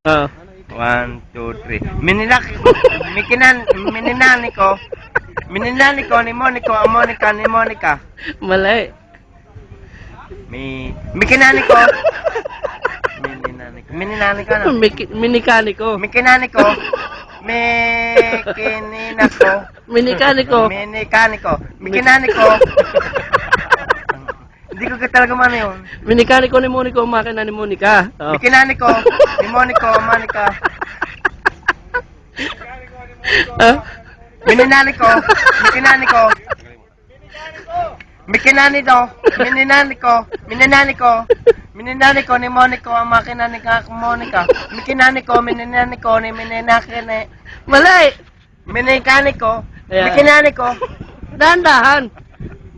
Oo. 1, 2, 3. Mininani ko. Mininani ko ni Monica, Monica ni Monica. Mali. Mikinani ko. Mininani ko na. Minikaniko. Mikinani ko. Mikinina ko. Minikaniko. Minikani ko. Mikinani ko. Hindi ko talaga man yun. Minikaniko ni Monica ang makina ni Monica. Oh. Mikinani ko. Ni Monica, Monica. Ah? Mininani ko. Mikinani ko. Mikinani do. Mininani ko. Mininani ko. Mininani ko ni Monica ang makina ni Monica. Mikinani ko. Mininani ko ni Mininaki ni. Mali. Minikani ko. Ayan. Mikinani ko. Dahan-dahan.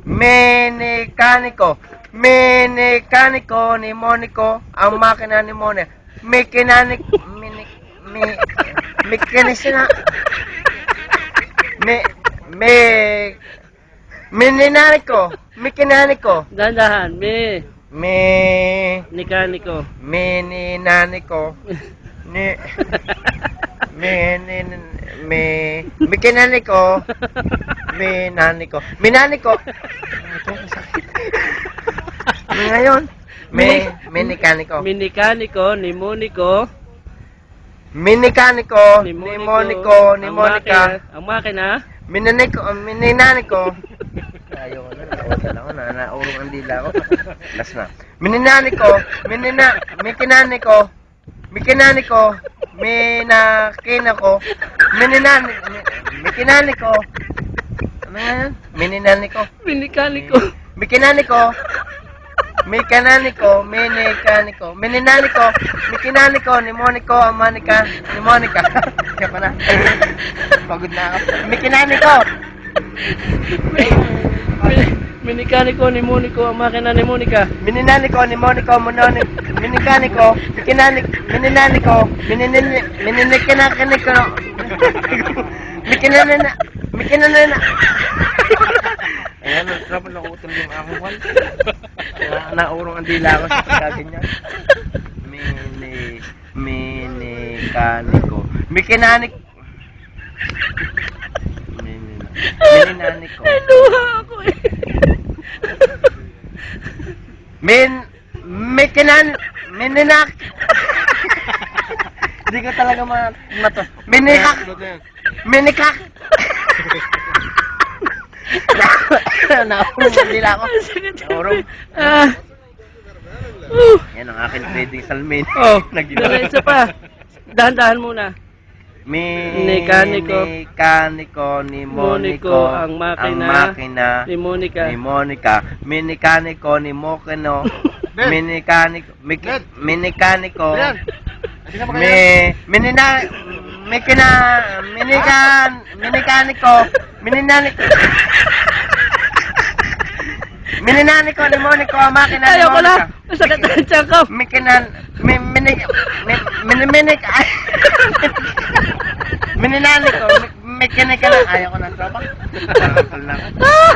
Minikaniko. Minikaniko ni Monico ang makina ni Monica. Mekanic mechanism Meninaniko. Mekaniko. Dahan-dahan. Nikaniko. Meninaniko. Mekaniko. Minaniko. Ngayon. Minikaniko. Minikaniko ni Monico. Minikaniko. Ni Monico. Ni Monica. Ang makina. Mininaniko. Ayaw ko na. Nausala ko na. Naurong ang dila ko. Last na. Mininaniko. Mikinaniko. Mikinaniko. Minakinako. Mikinaniko. Ano nga yan? Mininaniko. Minikaniko. Mikinaniko. Mekaniko, minikaniko, mininaniko, mikinaniko, ni Monico, ang manika, ni Monica. Kaya pa na. Pagod na ako. Mikinaniko. Minikaniko ni Monico ang makina ni Monica. Mininaniko, ni Monico, minikaniko, mininaniko, mininikinaniko, mikinanina. Ayan, dapat nakutol yung aking wal. Naurong ang dila ko sa pagkaganyan. Minikaniko. Mikinanik. Mininaniko. Naluha ako eh. Mininak. Hindi ko talaga mato. Minikak. Naurong ang dila ko. Naurong. Yan ang aking trading salmin. Oh, isa pa. Dahan-dahan muna. Minikaniko ni Monico ang makina ni Monica. Minikaniko ni Mokino. Minikaniko. Minikaniko. Mininaniko ni Monico ang makina ni Ayaw ko na. Monica. Masakit ang tiyan ko. Mininaniko. Mekanika na. Ayaw ko ng tropa. Nakakal na ako. Ah!